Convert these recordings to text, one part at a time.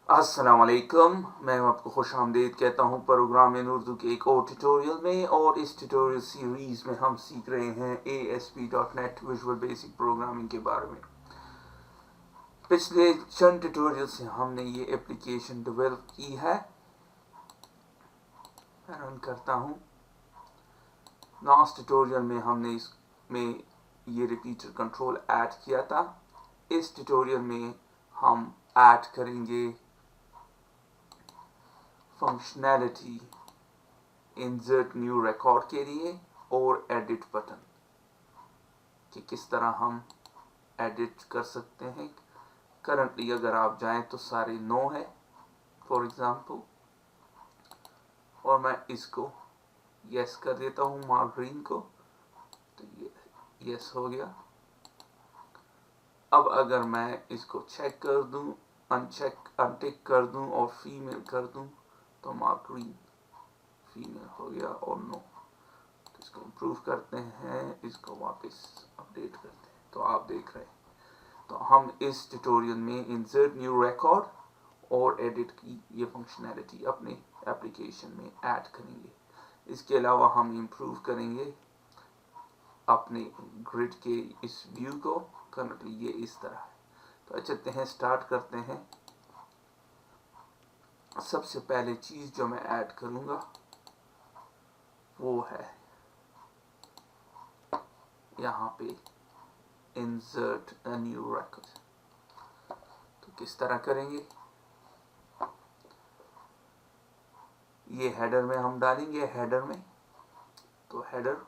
अस्सलाम वालेकुम, मैं आपको खुश आमदीद कहता हूँ प्रोग्राम इन उर्दू के एक और ट्यूटोरियल में। और इस ट्यूटोरियल सीरीज़ में हम सीख रहे हैं ASP.NET विजुअल बेसिक प्रोग्रामिंग के बारे में। पिछले चंद ट्यूटोरियल से हमने ये एप्लीकेशन डेवलप की है। मैं रन करता हूँ। लास्ट ट्यूटोरियल में हमने इसमें ये रिपीटर कंट्रोल ऐड किया था। इस ट्यूटोरियल में हम ऐड करेंगे फंक्शनैलिटी इंसर्ट न्यू रिकॉर्ड के लिए और एडिट बटन कि किस तरह हम एडिट कर सकते हैं। करंटली अगर आप जाएं तो सारे नो है फॉर एग्जांपल, और मैं इसको यस कर देता हूँ मार्क ग्रीन को, तो ये यस हो गया। अब अगर मैं इसको चेक कर दूं, अनटिक कर दूं और फीमेल कर दूं तो मार्क ग्रीन फीमेल हो गया और नो। तो इसको इम्प्रूव करते हैं, इसको वापस अपडेट करते हैं तो आप देख रहे हैं। तो हम इस ट्यूटोरियल में इंसर्ट न्यू रिकॉर्ड और एडिट की ये फंक्शनैलिटी अपने एप्लीकेशन में ऐड करेंगे। इसके अलावा हम इम्प्रूव करेंगे अपने ग्रिड के इस व्यू को। करंटली ये इस तरह है। तो चलते हैं, स्टार्ट करते हैं। सबसे पहले चीज जो मैं ऐड करूंगा वो है यहाँ पे इंसर्ट अ न्यू रिकॉर्ड। तो किस तरह करेंगे, ये हेडर में हम डालेंगे। हेडर में तो हेडर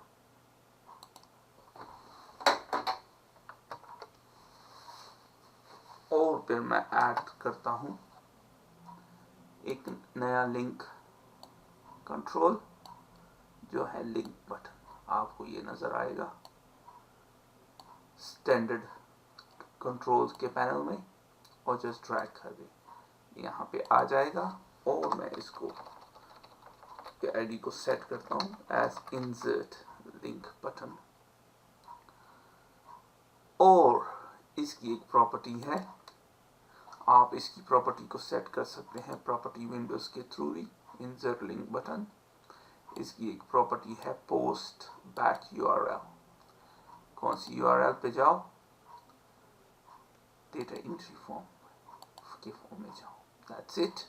और फिर मैं ऐड करता हूं एक नया लिंक कंट्रोल जो है लिंक बटन। आपको ये नजर आएगा स्टैंडर्ड कंट्रोल्स के पैनल में, और जस्ट ड्रैग कर दे यहाँ पे आ जाएगा। और मैं इसको आईडी को सेट करता हूँ एज इंसर्ट लिंक बटन। और इसकी एक प्रॉपर्टी है, आप इसकी प्रॉपर्टी को सेट कर सकते हैं प्रॉपर्टी विंडोज के थ्रू ही। इंसर्ट लिंक बटन, इसकी एक प्रॉपर्टी है पोस्ट बैक यूआरएल। कौन सी यूआरएल पे जाओ, डेटा एंट्री फॉर्म के फॉर्म में जाओ, दैट्स इट।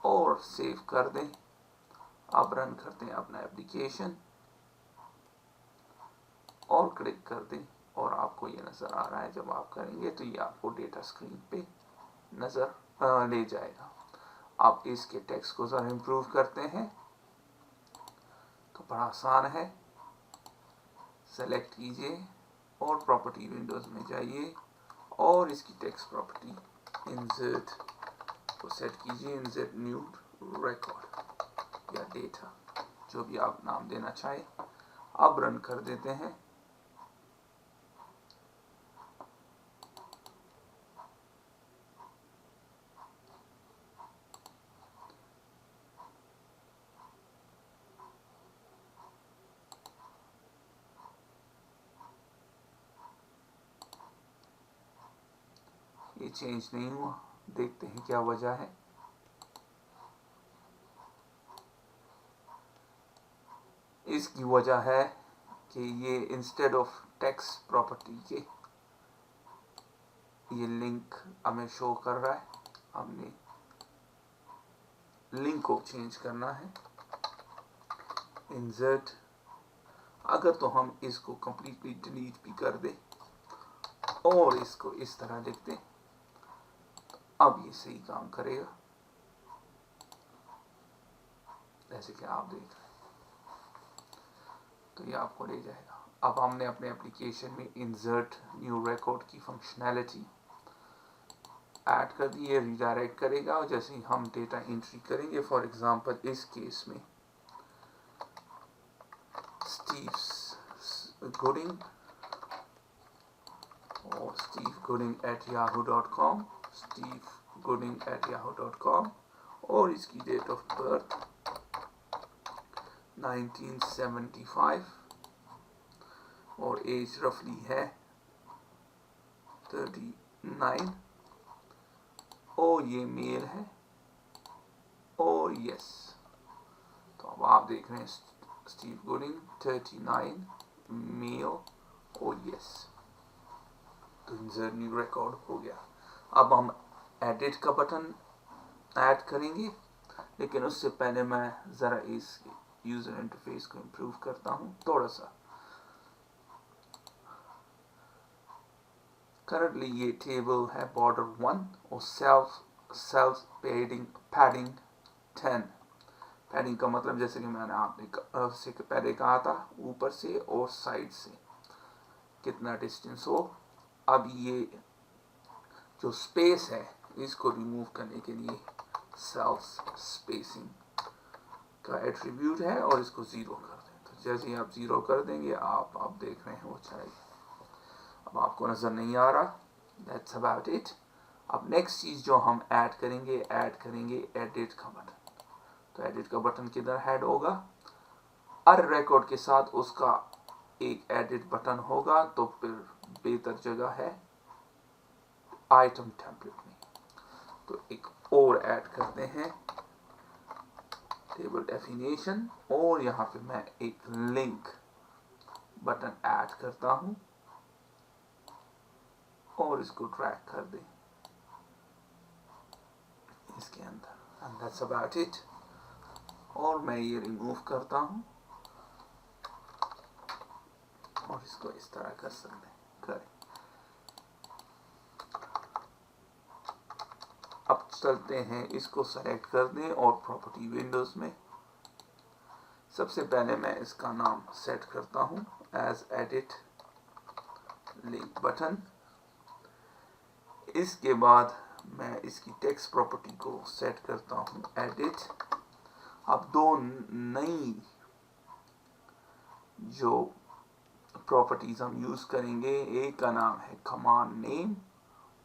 और सेव कर दें। अब रन करते हैं अपना एप्लीकेशन और क्लिक कर दें, और आपको ये नजर आ रहा है। जब आप करेंगे तो ये आपको डेटा स्क्रीन पे नजर ले जाएगा। आप इसके टेक्स्ट को जरा इम्प्रूव करते हैं तो बड़ा आसान है। सेलेक्ट कीजिए और प्रॉपर्टी विंडोज में जाइए और इसकी टेक्स्ट प्रॉपर्टी इंसर्ट को सेट कीजिए, इंसर्ट न्यू रिकॉर्ड या डेटा, जो भी आप नाम देना चाहे। अब रन कर देते हैं। ये चेंज नहीं हुआ, देखते हैं क्या वजह है। इसकी वजह है कि ये इंस्टेड ऑफ टेक्स्ट प्रॉपर्टी के ये लिंक हमें शो कर रहा है। हमने लिंक को चेंज करना है। इंसर्ट, अगर तो हम इसको कंप्लीटली डिलीट भी कर दें और इसको इस तरह लिख दें, अब ये सही काम करेगा, जैसे कि आप देख रहे हैं। तो ये आपको ले जाएगा। अब हमने अपने एप्लीकेशन में इंसर्ट न्यू रिकॉर्ड की फंक्शनैलिटी ऐड कर दी है। रिडायरेक्ट करेगा और जैसे ही हम डेटा एंट्री करेंगे, फॉर एग्जांपल इस केस में स्टीव गुडिंग और stevegooding@yahoo.com, stevegooding@yahoo.com, और इसकी डेट ऑफ बर्थ 1975 और एज रफली है 39, और ये मेल है और यस। तो अब आप देख रहे हैं स्टीव गुडिंग 39 मेल और यस। तो इंसर्ट न्यू रिकॉर्ड हो गया। अब हम एडिट का बटन ऐड करेंगे, लेकिन उससे पहले मैं ज़रा इस यूज़र इंटरफेस को इम्प्रूव करता हूँ थोड़ा सा। करंटली ये टेबल है बॉर्डर 1 और सेल्फ पैडिंग 10। पैडिंग का मतलब जैसे कि मैंने आपने से पहले कहा था, ऊपर से और साइड से कितना डिस्टेंस हो। अब ये जो स्पेस है इसको रिमूव करने के लिए सेल्फ स्पेसिंग का एट्रीब्यूट है और इसको 0 कर दें। तो जैसे ही आप 0 कर देंगे आप देख रहे हैं वो चाहिए। अब आपको नजर नहीं आ रहा। That's about it. अब नेक्स्ट चीज जो हम ऐड करेंगे एडिट का बटन। तो एडिट का बटन किधर ऐड होगा? हर रिकॉर्ड के साथ उसका एक एडिट बटन होगा, तो फिर बेहतर जगह है आइटम टेम्पलेट में। तो एक और ऐड करते हैं टेबल डेफिनेशन, और यहाँ पे मैं एक लिंक बटन ऐड करता हूँ और इसको ड्रैग कर दें इसके अंदर। And that's about it. और मैं ये रिमूव करता हूँ और इसको इस तरह कर सकते हैं करें। अब चलते हैं, इसको सेलेक्ट कर दें और प्रॉपर्टी विंडोज में सबसे पहले मैं इसका नाम सेट करता हूँ एज एडिट लिंक बटन। इसके बाद मैं इसकी टेक्स्ट प्रॉपर्टी को सेट करता हूँ एडिट। अब दो नई जो प्रॉपर्टीज हम यूज करेंगे, एक का नाम है कमांड नेम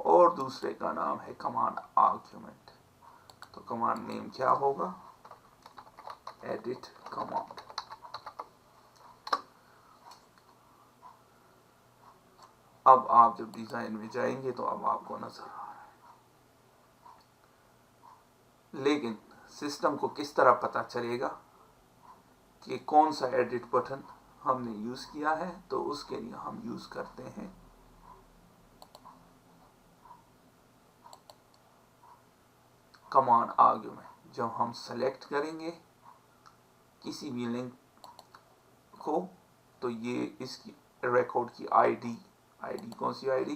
और दूसरे का नाम है कमांड आर्ग्यूमेंट। तो कमांड नेम क्या होगा? Edit command. अब आप जब डिजाइन में जाएंगे तो अब आपको नजर आ रहा है, लेकिन सिस्टम को किस तरह पता चलेगा कि कौन सा एडिट बटन हमने यूज किया है? तो उसके लिए हम यूज करते हैं कमांड आर्ग्यूमेंट। जब हम सेलेक्ट करेंगे किसी भी लिंक को, तो ये इसकी रिकॉर्ड की आईडी कौन सी आईडी?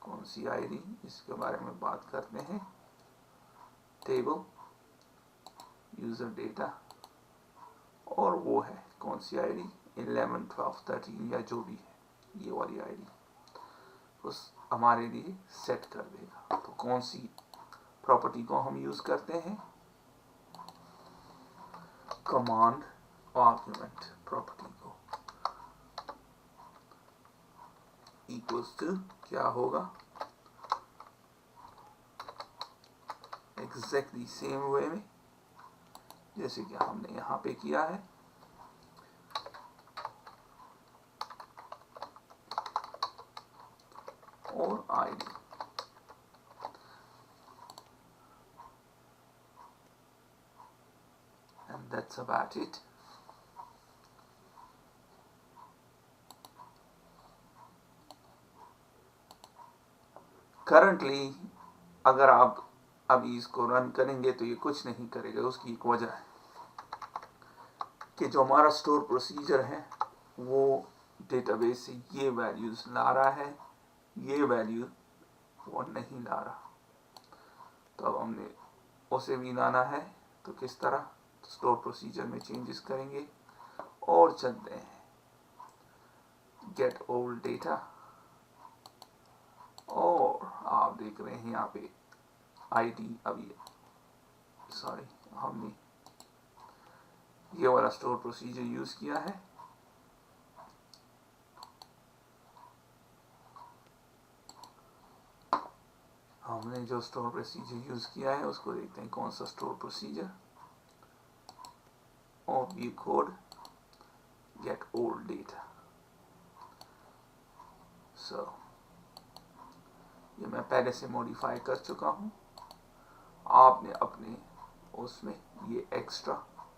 कौन सी आईडी? इसके बारे में बात करते हैं। टेबल यूजर डेटा, और वो है कौन सी आईडी? 11 12 13 या जो भी है, ये वाली आईडी उस हमारे लिए सेट कर देगा। तो कौन सी प्रॉपर्टी को हम यूज करते हैं? कमांड आर्ग्यूमेंट प्रॉपर्टी को इक्वल्स टू क्या होगा? एग्जैक्टली सेम वे में जैसे कि हमने यहां पे किया है। और ID, and that's about it. Currently अगर आप अभी इसको रन करेंगे तो ये कुछ नहीं करेगा। उसकी एक वजह है कि जो हमारा स्टोर प्रोसीजर है वो डेटाबेस से ये वैल्यूज ला रहा है, ये वैल्यू वो नहीं ला रहा। तो अब हमने उसे भी लाना है। तो किस तरह? तो स्टोर प्रोसीजर में चेंजेस करेंगे और चलते हैं गेट ओल्ड डेटा, और आप देख रहे हैं यहाँ पे आईडी अभी सॉरी हमने ये वाला स्टोर प्रोसीजर यूज किया है। हमने जो स्टोर प्रोसीजर यूज किया है उसको देखते हैं कौन सा स्टोर प्रोसीजर, और view code get old data. So ये मैं पहले से मॉडिफाई कर चुका हूँ। आपने अपने उसमें ये एक्स्ट्रा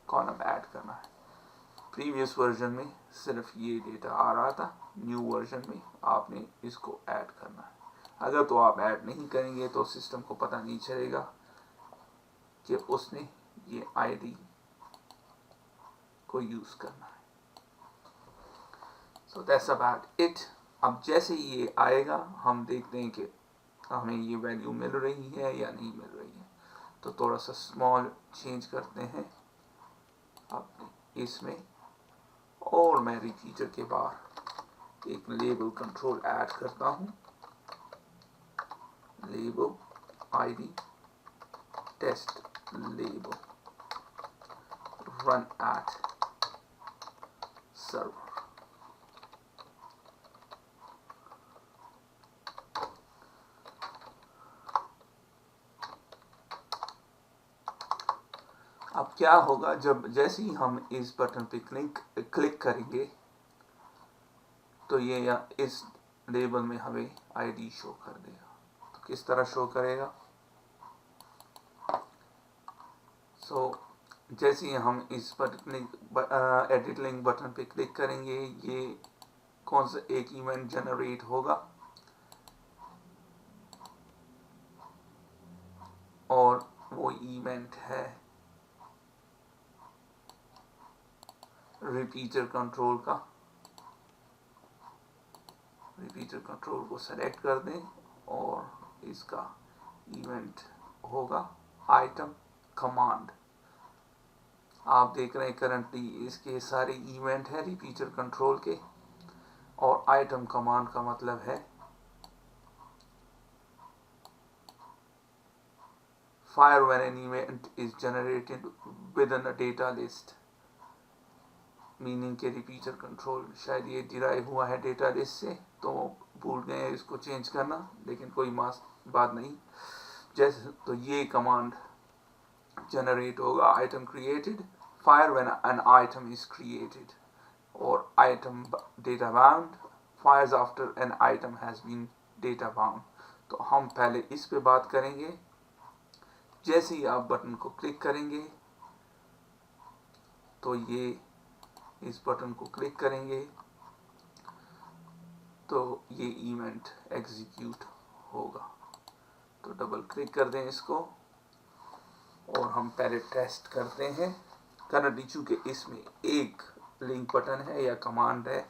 कॉलम ऐड करना है। प्रीवियस वर्जन में सिर्फ ये डेटा आ रहा था, न्यू वर्जन में आपने इसको ऐड करना है। अगर तो आप ऐड नहीं करेंगे तो सिस्टम को पता नहीं चलेगा कि उसने ये आईडी को यूज करना है। So that's about it. अब जैसे ये आएगा हम देखते हैं कि हमें ये वैल्यू मिल रही है या नहीं मिल रही है। तो थोड़ा सा स्मॉल चेंज करते हैं अपने इसमें, और मैं रिपीटर के बाहर एक लेबल कंट्रोल ऐड करता हूँ। Label ID test label run at server. अब क्या होगा, जब जैसे ही हम इस बटन पे क्लिक करेंगे तो ये इस लेबल में हमें आईडी शो कर देगा। तो किस तरह शो करेगा? जैसे ही हम इस बटन एडिट लिंक बटन पे क्लिक करेंगे, ये कौन सा एक इवेंट जनरेट होगा और वो इवेंट है रिपीटर कंट्रोल का। रिपीटर कंट्रोल को सेलेक्ट कर दें और इसका इवेंट होगा आइटम कमांड। आप देख रहे हैं करंटली इसके सारे इवेंट है रिपीटर कंट्रोल के, और आइटम कमांड का मतलब है fire when an event is generated within a data list। Meaning के रिपीटर कंट्रोल शायद ये डिराइव हुआ है डेटा लिस्ट से, तो भूल गए इसको चेंज करना, लेकिन कोई बात नहीं। जैसे तो ये कमांड जनरेट होगा item created, fire when an item is created, और item data bound fires after an item has been data bound. तो हम पहले इस पे बात करेंगे। जैसे ही आप बटन को क्लिक करेंगे तो ये इस बटन को क्लिक करेंगे तो ये इवेंट एग्जीक्यूट होगा। तो डबल क्लिक कर दें इसको और हम पहले टेस्ट करते हैं। करंटली चूंकि इसमें एक लिंक बटन है या कमांड है,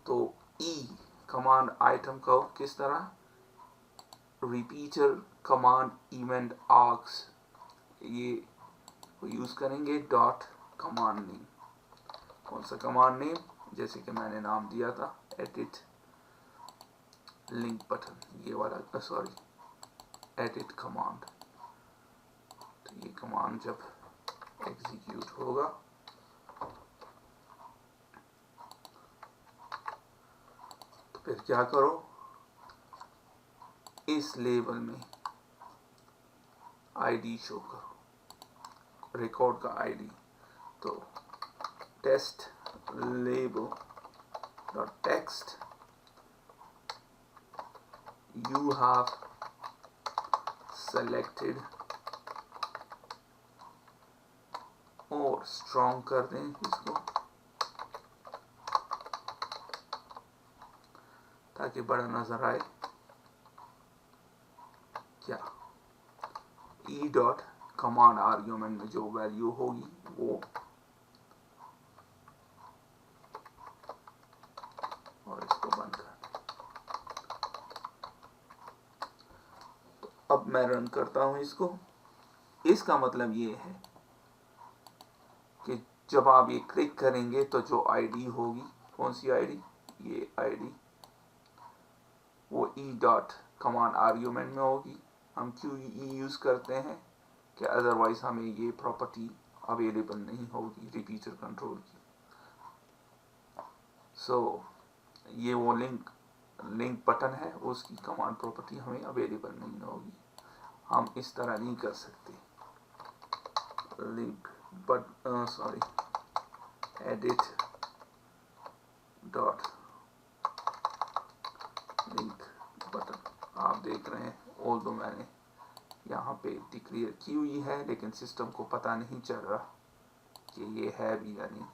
तो ई कमांड आइटम को किस तरह रिपीटर कमांड इवेंट आर्क्स ये यूज करेंगे। डॉट कमांड नेम, कौन सा कमांड नेम? जैसे कि मैंने नाम दिया था एडिट लिंक बटन, ये वाला सॉरी एडिट कमांड। तो ये कमांड जब एग्जीक्यूट होगा तो फिर क्या करो, इस लेबल में आईडी शो करो, रिकॉर्ड का आईडी। तो test label dot text you have selected, और स्ट्रॉन्ग कर दें इसको ताकि बड़ा नजर आए। क्या ई डॉट कमांड आर्ग्यूमेंट में जो वैल्यू होगी वो, और इसको बंद कर। अब मैं रन करता हूं इसको। इसका मतलब ये है कि जब आप ये क्लिक करेंगे तो जो आईडी होगी, कौन सी आईडी? ये आईडी वो ई डॉट कमांड आर्ग्यूमेंट में होगी। हम क्यों ई यूज करते हैं कि अदरवाइज हमें ये प्रॉपर्टी अवेलेबल नहीं होगी रिपीटर कंट्रोल की। ये वो लिंक बटन है, उसकी कमांड प्रॉपर्टी हमें अवेलेबल नहीं होगी। हम इस तरह नहीं कर सकते। Link edit dot link button, आप देख रहे हैं, ऑल्दो मैंने यहाँ पे डिक्लेयर की हुई है, लेकिन सिस्टम को पता नहीं चल रहा कि ये है भी या नहीं।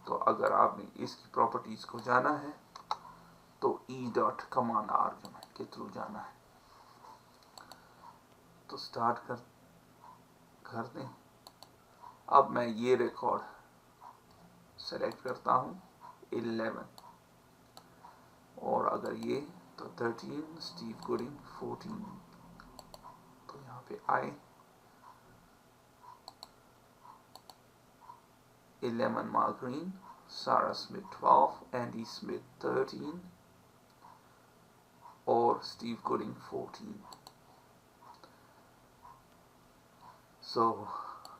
तो अगर आपने इसकी प्रॉपर्टीज को जाना है तो ई डॉट कमांड आर्गुमेंट के थ्रू जाना है। तो स्टार्ट कर दें। अब मैं ये रिकॉर्ड सेलेक्ट करता हूँ 11, और अगर ये तो 13, स्टीव गुडिंग 14। तो यहाँ पे आए 11 मार्क ग्रीन, सारा स्मिथ 12, एंडी स्मिथ 13 और Steve Gooding 14। So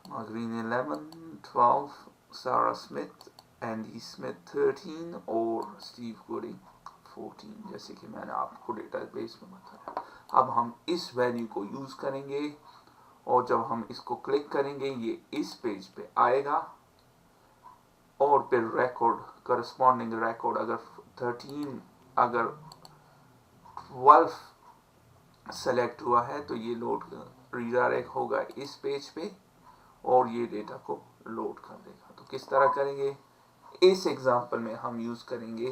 Mark Green 11, 12, Sarah Smith, Andy Smith 13 और स्टीव गुडिंग 14, जैसे कि मैंने आपको डेटाबेस में बताया। अब हम इस वैल्यू को यूज करेंगे, और जब हम इसको क्लिक करेंगे ये इस पेज पे आएगा, और फिर रिकॉर्ड, करस्पॉन्डिंग रिकॉर्ड, अगर 13 अगर 12 सेलेक्ट हुआ है तो ये लोड रीडायरेक्ट होगा इस पेज पे और ये डेटा को लोड कर देगा। तो किस तरह करेंगे? इस एग्जांपल में हम यूज करेंगे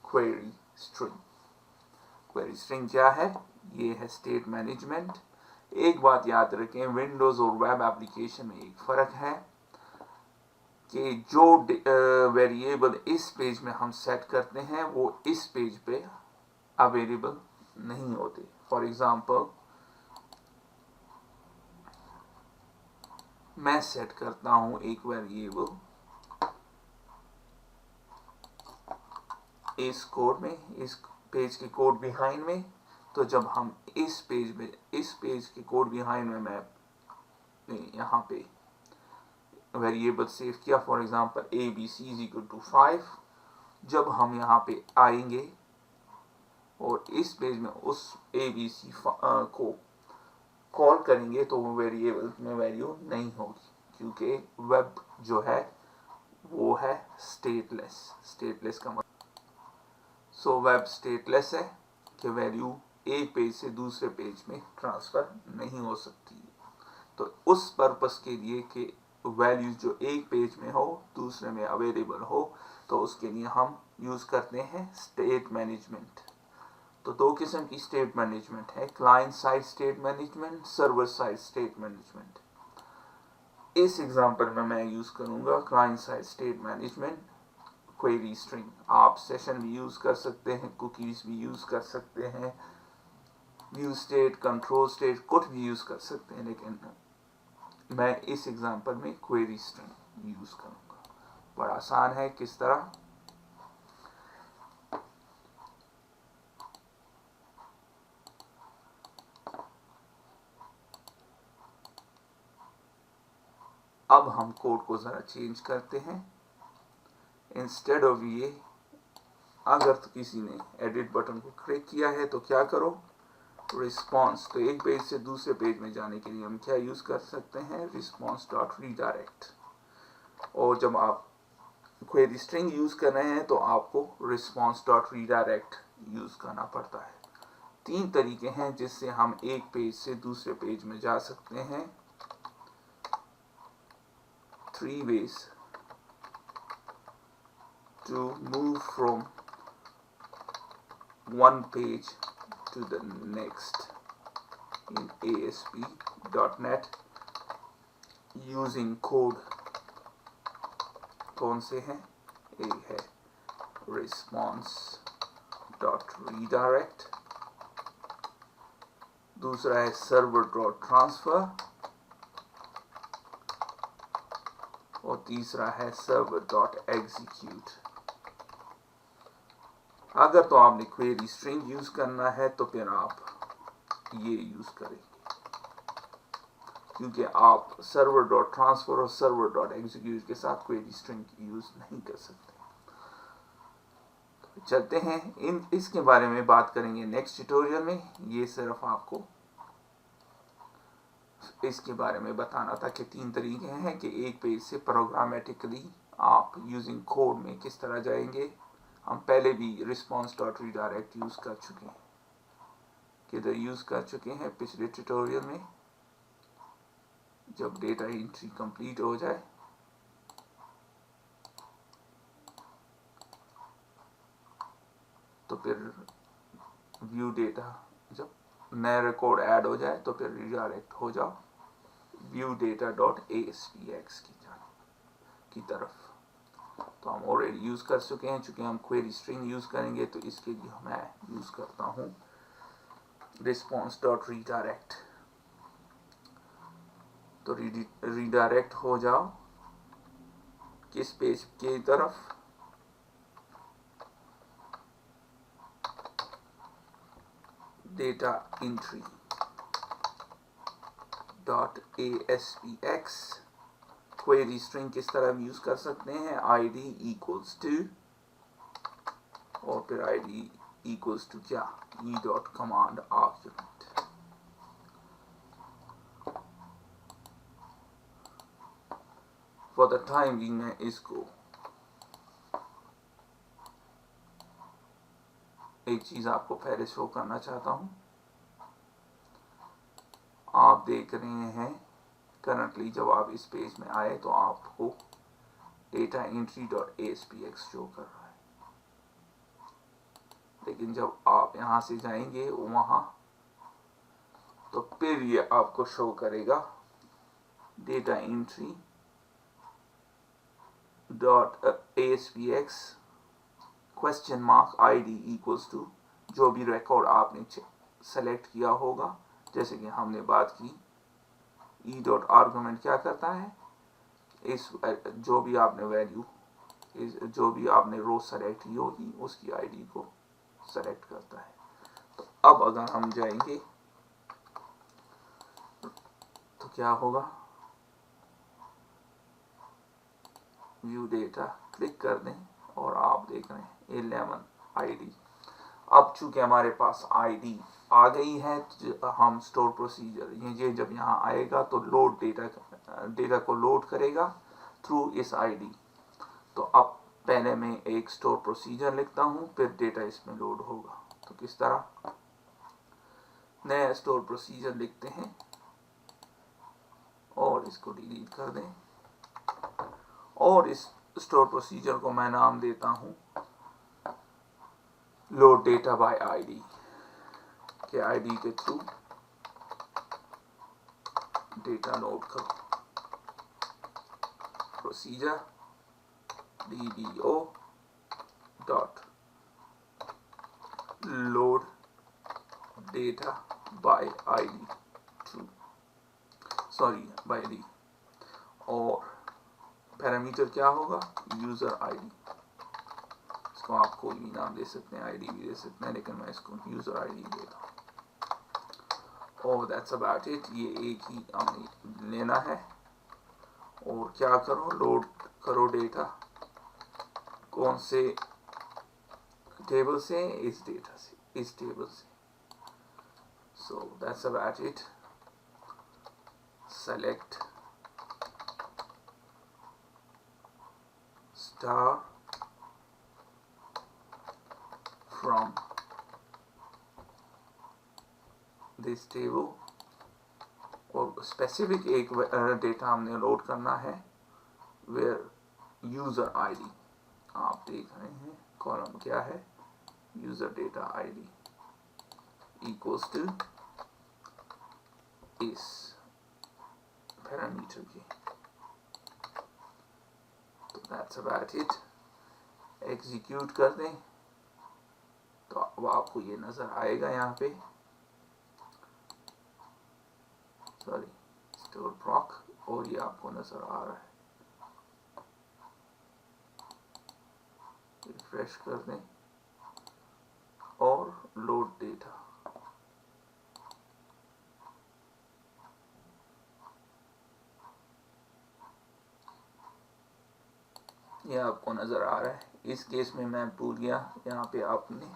क्वेरी स्ट्रिंग। क्वेरी स्ट्रिंग क्या है? ये है स्टेट मैनेजमेंट। एक बात याद रखें, विंडोज और वेब एप्लीकेशन में एक फर्क है कि जो वेरिएबल इस पेज में हम सेट करते हैं वो इस पेज पे अवेलेबल नहीं होते। फॉर एग्जाम्पल, मैं सेट करता हूं एक वेरिएबल इस कोड में, इस पेज के कोड बिहाइंड में। तो जब हम इस पेज के कोड बिहाइंड में मैं यहाँ पे वेरिएबल सेव किया, for example abc is equal to 5, जब हम यहाँ पे आएंगे और इस पेज में उस abc को कॉल करेंगे तो वो वेरिएबल में वैल्यू नहीं होगी, क्योंकि वेब जो है वो है स्टेटलेस। स्टेटलेस का मतलब वेब स्टेटलेस है कि वैल्यू एक पेज से दूसरे पेज में ट्रांसफर नहीं हो सकती। तो उस पर्पस के लिए कि वैल्यूज जो एक पेज में हो दूसरे में अवेलेबल हो, तो उसके लिए हम यूज करते हैं स्टेट मैनेजमेंट। तो दो किस्म की स्टेट मैनेजमेंट है, client side state management, server side state management. इस एग्जांपल में मैं यूज करूंगा client side state management. Query string, आप सेशन भी यूज कर सकते हैं, कुकीज भी यूज कर सकते हैं, व्यू स्टेट, कंट्रोल स्टेट, कुछ भी यूज कर सकते हैं, लेकिन मैं इस एग्जांपल में क्वेरी स्ट्रिंग यूज करूंगा। बड़ा आसान है। किस तरह? अब हम कोड को जरा चेंज करते हैं। इंस्टेड ऑफ ये, अगर तो किसी ने एडिट बटन को क्लिक किया है तो क्या करो? रिस्पॉन्स। तो एक पेज से दूसरे पेज में जाने के लिए हम क्या यूज कर सकते हैं? Response dot redirect. और जब आप क्वेरी स्ट्रिंग यूज कर रहे हैं तो आपको रिस्पॉन्स डॉट रीडायरेक्ट यूज करना पड़ता है। 3 तरीके हैं जिससे हम एक पेज से दूसरे पेज में जा सकते हैं। 3 ways to move from one page to the next in ASP.NET using code। कौन से हैं? एक है response dot redirect, दूसरा है server dot transfer, और तीसरा है server dot execute। अगर तो आपने क्वेरी स्ट्रिंग यूज करना है तो फिर आप ये यूज करेंगे, क्योंकि आप सर्वर डॉट ट्रांसफर और सर्वर डॉट एग्जीक्यूट के साथ क्वेरी स्ट्रिंग यूज नहीं कर सकते। तो चलते हैं, इसके बारे में बात करेंगे नेक्स्ट ट्यूटोरियल में। ये सिर्फ आपको इसके बारे में बताना था कि 3 तरीके हैं कि एक पेज से प्रोग्रामेटिकली आप यूजिंग कोड में किस तरह जाएंगे। हम पहले भी रिस्पॉन्स डॉट रीडायरेक्ट यूज कर चुके हैं। किधर यूज कर चुके हैं पिछले ट्यूटोरियल में। जब डेटा एंट्री कंप्लीट हो जाए तो फिर व्यू डेटा, जब नया रिकॉर्ड ऐड हो जाए तो फिर रिडायरेक्ट हो जाओ व्यू डेटा डॉट ASPX की तरफ। तो हम ऑलरेडी यूज कर चुके हैं, चूंकि हम क्वेरी स्ट्रिंग यूज करेंगे तो इसके लिए मैं यूज करता हूं रिस्पॉन्स डॉट रीडायरेक्ट। तो रीडायरेक्ट हो जाओ किस पेज की तरफ, data entry dot ASPX। Query string किस तरह यूज कर सकते हैं, ID इक्वल्स टू, और फिर ID इक्वल्स टू क्या, e dot command argument. For the time being मैं इसको एक चीज आपको पहले शो करना चाहता हूं। आप देख रहे हैं करंटली जब आप इस पेज में आए तो आपको data entry dot ASPX show कर रहा है, लेकिन जब आप यहां से जाएंगे वहां तो फिर ये आपको शो करेगा data entry dot ASPX question mark ID equals to जो भी रिकॉर्ड आपने सेलेक्ट किया होगा। जैसे कि हमने बात की ई डॉट आर्गुमेंट क्या करता है, इस जो भी आपने वैल्यू, जो भी आपने रो सेलेक्ट की होगी उसकी ID को सेलेक्ट करता है। तो अब अगर हम जाएंगे तो क्या होगा, व्यू डेटा क्लिक कर दें और आप देख रहे हैं 11 ID। अब चूंकि हमारे पास ID आ गई है तो हम स्टोर प्रोसीजर ये जब यहाँ आएगा तो लोड डेटा को लोड करेगा थ्रू इस ID। तो अब पहले मैं एक स्टोर प्रोसीजर लिखता हूँ, फिर डेटा इसमें लोड होगा। तो किस तरह, नया स्टोर प्रोसीजर लिखते हैं और इसको डिलीट कर दें, और इस स्टोर प्रोसीजर को मैं नाम देता हूँ लोड डेटा बाय ID के ID के थ्रू डेटा लोड करो। Procedure DDO dot load data by ID through, sorry by D, और पैरामीटर क्या होगा, यूजर ID। इसको आप कोई भी नाम दे सकते हैं, ID भी दे सकते हैं, लेकिन मैं इसको यूजर ID देता हूँ। और दैट्स अबाउट इट, ये एक ही हमें लेना है। और क्या करो, लोड करो डेटा, कौन से टेबल से, इस डेटा से, इस टेबल से। So that's about it. Select star from this table, और स्पेसिफिक एक डेटा हमने लोड करना है वेयर यूजर ID। आप देख रहे हैं कॉलम क्या है, user data ID equals to इस पैरामीटर की। तो दैट्स अबाउट इट। एग्जीक्यूट कर दें तो अब आपको ये नजर आएगा यहाँ पे, सॉरी स्टोर प्रॉक, और ये आपको नजर आ रहा है। रिफ्रेश कर दें और लोड डेटा, ये आपको नजर आ रहा है। इस केस में मैं भूल गया, यहाँ पे आपने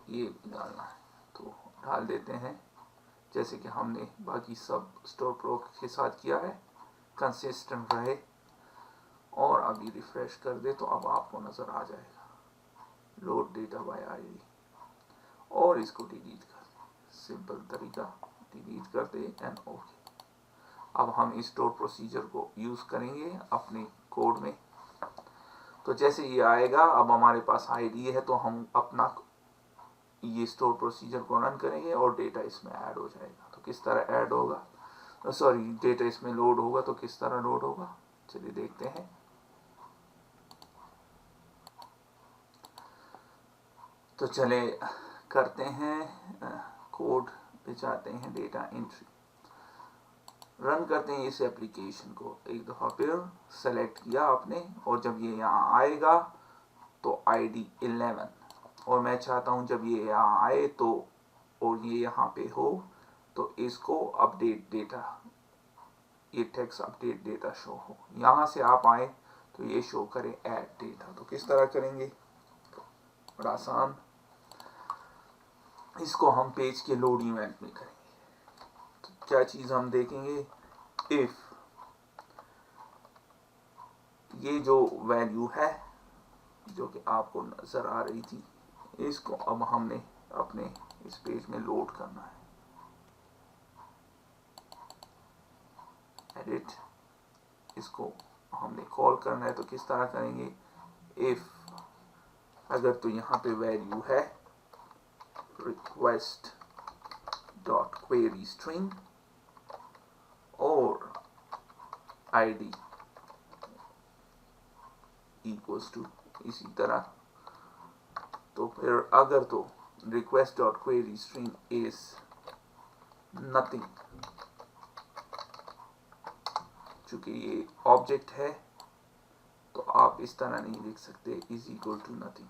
ये डालना है तो डाल देते हैं, जैसे कि हमने बाकी सब स्टोर प्रो के साथ किया है, कंसिस्टेंट रहे। और अभी रिफ्रेश कर दे तो अब आपको नजर आ जाएगा लोड डेटा बाय आईडी और इसको डिलीट कर दें। सिंपल तरीका, डिलीट कर दे एंड ओके। अब हम स्टोर प्रोसीजर को यूज करेंगे अपने कोड में। तो जैसे ये आएगा, अब हमारे पास आईडी है तो हम अपना ये स्टोर प्रोसीजर को रन करेंगे और डेटा इसमें ऐड हो जाएगा। तो किस तरह ऐड होगा, सॉरी डेटा इसमें लोड होगा, तो किस तरह लोड होगा चलिए देखते हैं। तो चले करते हैं कोड पे जाते हैं, डेटा एंट्री रन करते हैं इस एप्लीकेशन को। एक दफ़ा फिर सेलेक्ट किया आपने और जब ये यहाँ आएगा तो आईडी 11 और मैं चाहता हूँ जब ये यहाँ आए तो और ये यहाँ पे हो तो इसको अपडेट डेटा, ये टेक्स्ट अपडेट डेटा शो हो। यहाँ से आप आए तो ये शो करे ऐड डेटा। तो किस तरह करेंगे, बड़ा आसान, इसको हम पेज के लोड इवेंट में करेंगे। तो क्या चीज़ हम देखेंगे, इफ ये जो वैल्यू है जो कि आपको नज़र आ रही थी, इसको अब हमने अपने इस पेज में लोड करना है। एडिट, इसको हमने कॉल करना है। तो किस तरह करेंगे, इफ अगर तो यहाँ पे वैल्यू है रिक्वेस्ट डॉट क्वेरी स्ट्रिंग और आईडी इक्वल्स टू इसी तरह, तो फिर अगर तो request dot query string is nothing, चूंकि ये ऑब्जेक्ट है तो आप इस तरह नहीं लिख सकते इज इक्वल टू नथिंग,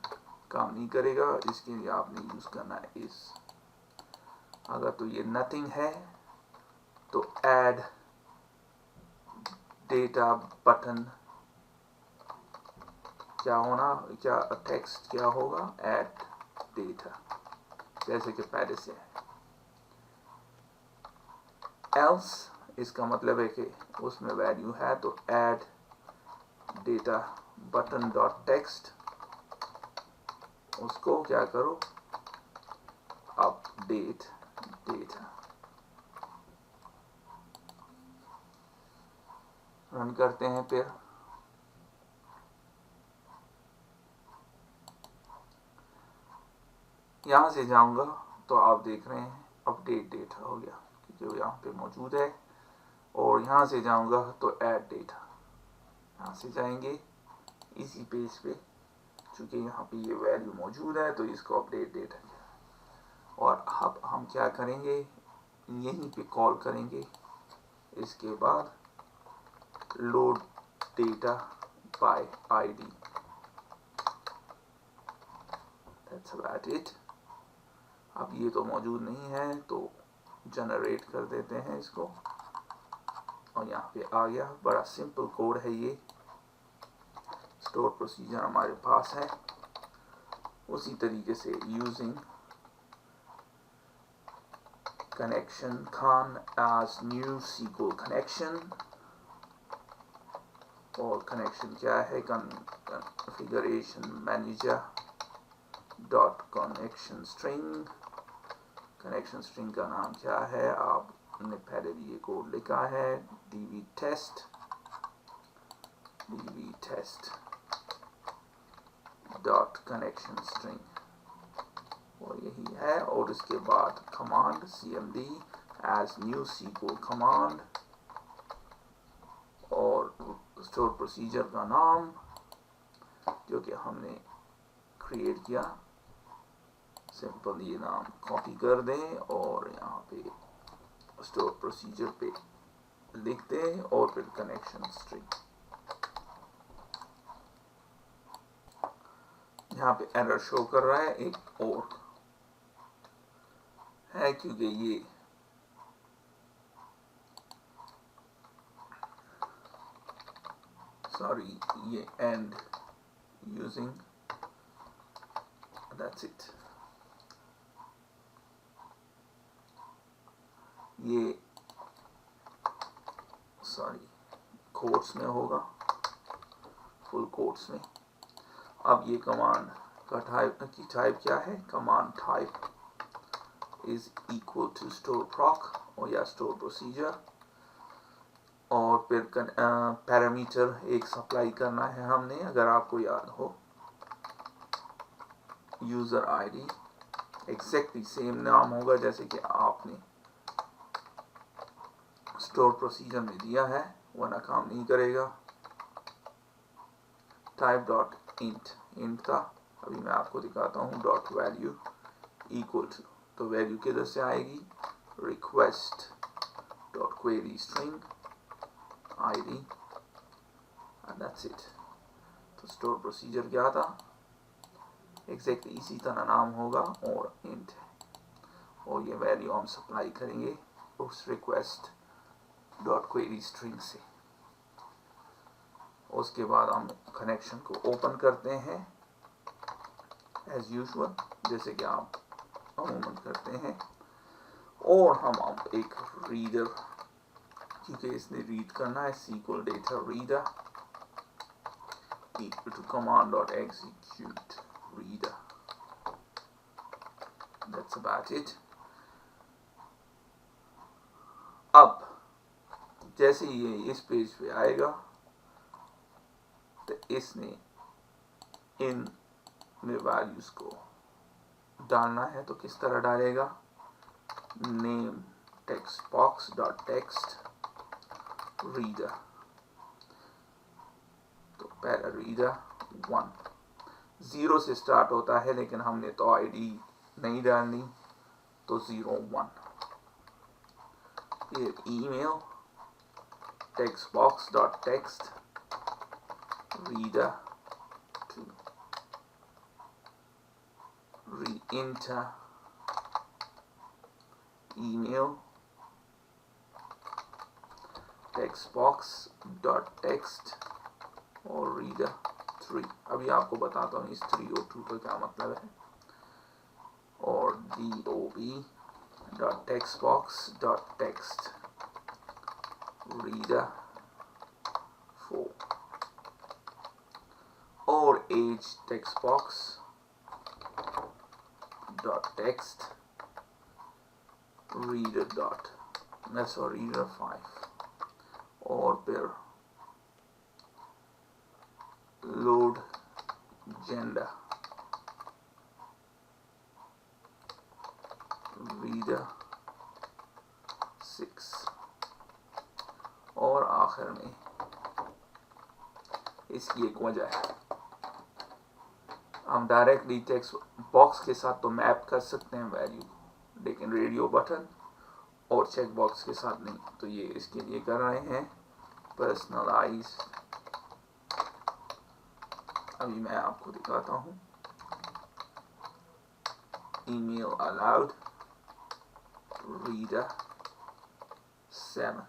काम नहीं करेगा। इसके लिए आपने यूज करना है इज। अगर तो ये नथिंग है तो ऐड डेटा बटन क्या होना, क्या टेक्स्ट क्या होगा, ऐड डेटा, जैसे कि पहले से है। एल्स इसका मतलब है कि उसमें वैल्यू है तो add data button dot text, उसको क्या करो अपडेट डेटा। रन करते हैं फिर। यहां से जाऊंगा तो आप देख रहे हैं अपडेट डेटा हो गया जो यहाँ पे मौजूद है, और यहाँ से जाऊंगा तो ऐड डेटा। यहाँ से जाएंगे इसी पेज पे, चूंकि यहाँ पे ये वैल्यू मौजूद है तो इसको अपडेट डेटा किया। और अब हम क्या करेंगे, यहीं पे कॉल करेंगे, इसके बाद load data bye ID, that's about it. अब ये तो मौजूद नहीं है तो जनरेट कर देते हैं इसको, और यहाँ पे आ गया। बड़ा सिंपल कोड है ये, स्टोर प्रोसीजर हमारे पास है। उसी तरीके से using connection con as new SQL connection, और कनेक्शन क्या है, configuration manager dot connection string. Connection string का नाम क्या है, आपने पहले भी ये कोड लिखा है, db test dot connection string, और यही है। और इसके बाद command cmd as new SQL command, और स्टोर प्रोसीजर का नाम जो कि हमने क्रिएट किया, सिंपल ये नाम कॉपी कर दें और यहाँ पे स्टोर प्रोसीजर पे लिख दें और फिर कनेक्शन स्ट्रिंग। यहाँ पे एरर शो कर रहा है एक और है, क्योंकि ये सॉरी ये एंड यूजिंग, दैट्स इट। ये सॉरी कोट्स में होगा, फुल कोट्स में। अब ये कमांड का टाइप क्या है, command type is equal to store proc और या स्टोर प्रोसीजर, और फिर पैरामीटर एक सप्लाई करना है हमने, अगर आपको याद हो, यूजर आईडी एग्जैक्टली सेम नाम होगा जैसे कि आपने स्टोर प्रोसीजर में दिया है, वरना काम नहीं करेगा। टाइप डॉट इंट था, अभी मैं आपको दिखाता हूँ, डॉट वैल्यू इक्वल टू, तो वैल्यू किधर से आएगी, request dot query string ID and that's it. तो स्टोर प्रोसीजर क्या था, एग्जैक्टली इसी तरह नाम होगा और इंट है, और ये वैल्यू हम सप्लाई करेंगे उस रिक्वेस्ट डॉट क्वेरी स्ट्रिंग से। उसके बाद हम कनेक्शन को ओपन करते हैं एज यूजुअल, जैसे कि आप अमूमन करते हैं, और हम अब एक रीडर, क्योंकि इसने रीड करना है, SQL data reader equal to command dot execute reader, that's about it। अब जैसे ये इस पेज पे आएगा तो इसने इन में वैल्यूज को डालना है, तो किस तरह डालेगा, name text box dot text reader, तो पहला रीडर 1 0 से स्टार्ट होता है, लेकिन हमने तो आईडी नहीं डालनी, तो 0 1, फिर email text box dot text reader 2, re-enter email text box dot text और रीडर 3। अभी आपको बताता हूँ इस 3 और 2 का क्या मतलब है, और dob dot text box dot text reader 4 और age text box dot text reader dot sorry reader 5, और फिर लोड जेंडर रीडर 6, और आखिर में इसकी एक वजह है, हम डायरेक्टली टेक्स्ट बॉक्स के साथ तो मैप कर सकते हैं वैल्यू, लेकिन रेडियो बटन और चेक बॉक्स के साथ नहीं, तो ये इसके लिए कर रहे हैं पर्सनलाइज। अभी मैं आपको दिखाता हूँ, ईमेल अलाउड रीडर 7।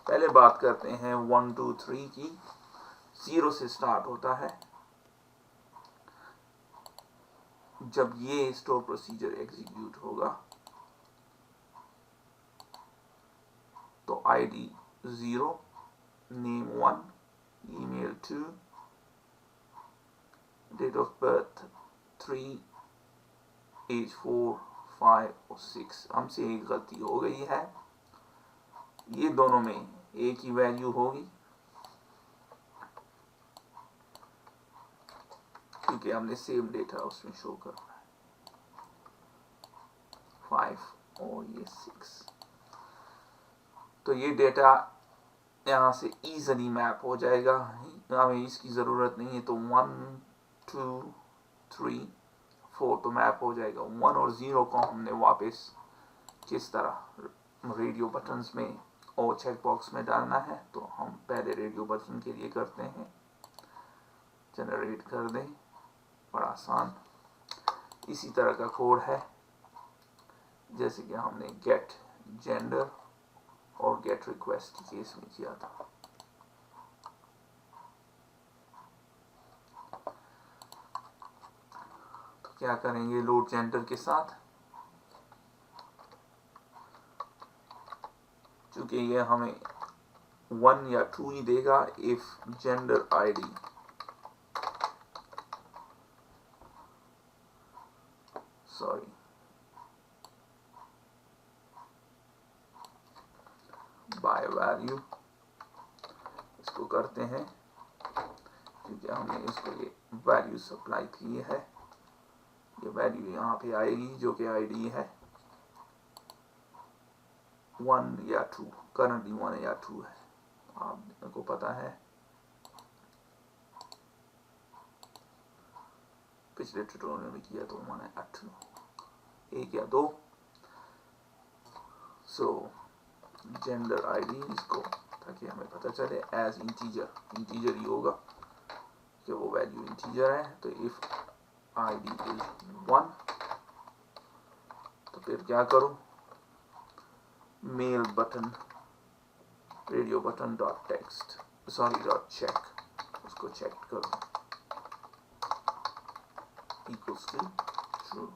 पहले बात करते हैं 1 2 3 की, 0 से स्टार्ट होता है, जब ये स्टोर प्रोसीजर एग्जीक्यूट होगा तो ID 0, name 1, email 2, date of birth 3, age 4, 5 और 6। हमसे एक गलती हो गई है, ये दोनों में एक ही वैल्यू होगी, क्योंकि हमने सेम डेटा उसमें शो करना है, 5 और ये 6, तो ये डेटा यहाँ से इजीली मैप हो जाएगा, हमें इसकी ज़रूरत नहीं है, तो 1 2 3 4 तो मैप हो जाएगा। 1 और 0 को हमने वापस किस तरह रेडियो बटन्स में और चेक बॉक्स में डालना है, तो हम पहले रेडियो बटन के लिए करते हैं, जनरेट कर दें, बड़ा आसान इसी तरह का कोड है जैसे कि हमने गेट जेंडर और गेट रिक्वेस्ट के केस में किया था। तो क्या करेंगे लोड जेंडर के साथ, चूंकि ये हमें 1 या 2 ही देगा, if gender ID sorry, by value इसको करते हैं क्योंकि हमने इसको ये वैल्यू सप्लाई की है। ये वैल्यू यहाँ पे आएगी जो कि आईडी है 1 या 2, करंटली 1 या 2 है, आपको पता है पिछले ट्यूटोरियल में किया तो 1 या 2, 1 या 2। सो जेंडर आईडी इसको, ताकि हमें पता चले एज इंटीजर ही होगा कि वो वैल्यू इंटीजर है। तो इफ आईडी इज 1 तो फिर क्या करो, male button radio button dot text dot check, उसको चेक करो इक्वल्स टू ट्रू।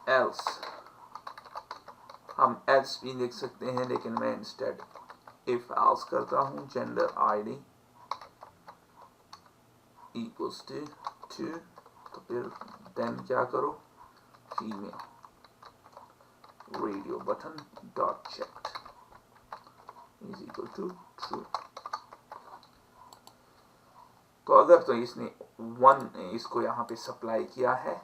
एल्स हम एल्स भी लिख सकते हैं, लेकिन मैं इंस्टेड इफ एल्स करता हूं जेंडर आईडी इक्वल्स टू 2, तो फिर देन क्या करो, female radio button dot check is equal to true. तो अगर तो इसने 1 इसको यहाँ पे सप्लाई किया है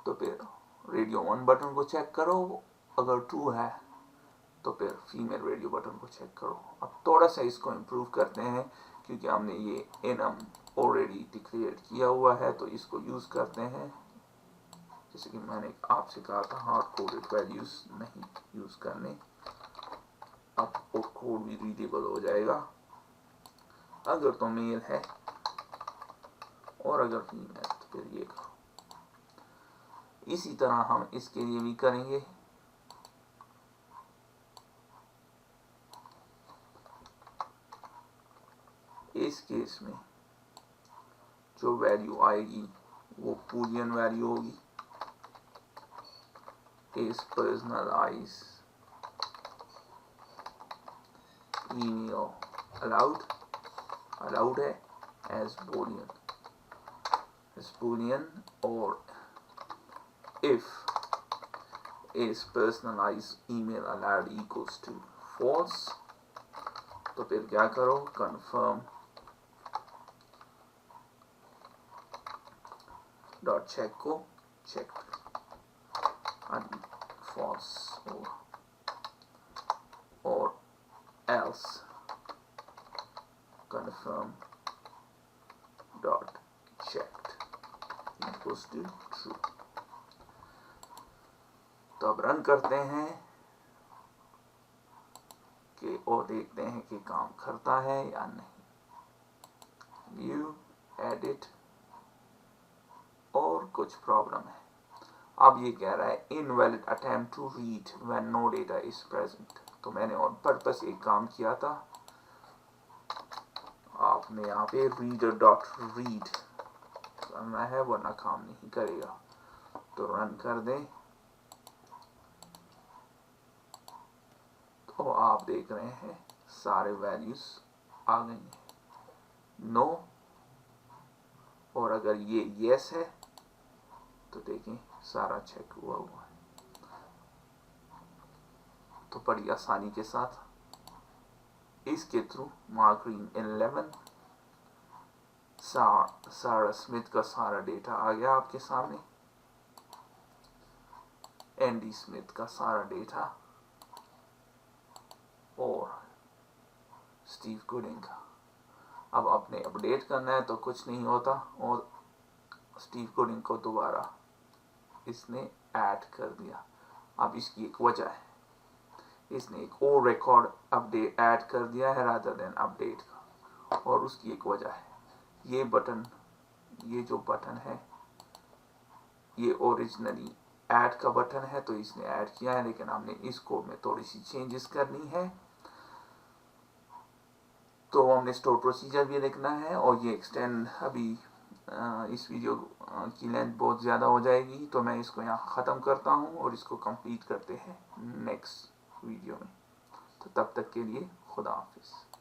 तो फिर रेडियो 1 बटन को चेक करो, अगर 2 है तो फिर फीमेल रेडियो बटन को चेक करो। अब थोड़ा सा इसको इम्प्रूव करते हैं क्योंकि हमने ये enum ऑलरेडी डिक्लेयर किया हुआ है, तो इसको यूज करते हैं। जैसे कि मैंने आपसे कहा था हार्ड कोडेड वैल्यूज नहीं यूज करने, अब वो कोड भी रीडेबल हो जाएगा अगर तो मेल है, और अगर फीमेल है तो फिर ये करो। इसी तरह हम इसके लिए भी करेंगे। इस केस में जो वैल्यू आएगी वो बूलियन वैल्यू होगी। इस पर्सनलाइज ईमेल अलाउड है एज बूलियन, और if is personalized email allowed equals to false तो फिर क्या करो, confirm डॉट चेक को चेक false और else confirm dot checked equals to true। तो अब रन करते हैं कि और देखते हैं कि काम करता है या नहीं। व्यू एडिट और कुछ प्रॉब्लम है। अब ये कह रहा है invalid attempt to read when no data is present. तो मैंने ऑन पर्पस एक काम किया था, आपने यहाँ पे रीडर डॉट रीड करना है वरना काम नहीं करेगा। तो रन कर दें तो आप देख रहे हैं सारे वैल्यूज आ गई हैं, नो, और अगर ये यस है तो देखें सारा चेक हुआ है। तो बड़ी आसानी के साथ इसके थ्रू मार्क ग्रीन 11 सारा स्मिथ का सारा डेटा आ गया आपके सामने, एंडी स्मिथ का सारा डेटा और स्टीव गुडिंग का। अब आपने अपडेट करना है तो कुछ नहीं होता, और स्टीव गुडिंग को दोबारा इसने ऐड कर दिया। अब इसकी एक वजह है, इसने एक और रिकॉर्ड अपडेट ऐड कर दिया है रादर देन अपडेट का, और उसकी एक वजह है ये बटन, ये जो बटन है ये ओरिजिनली ऐड का बटन है तो इसने ऐड किया है, लेकिन हमने इस कोड में थोड़ी सी चेंजेस करनी है। तो हमने स्टोर प्रोसीजर भी लिखना है, और ये एक्सटेंड अभी इस वीडियो की लेंथ बहुत ज़्यादा हो जाएगी, तो मैं इसको यहाँ ख़त्म करता हूँ और इसको कंप्लीट करते हैं नेक्स्ट वीडियो में। तो तब तक के लिए खुदा हाफिज़।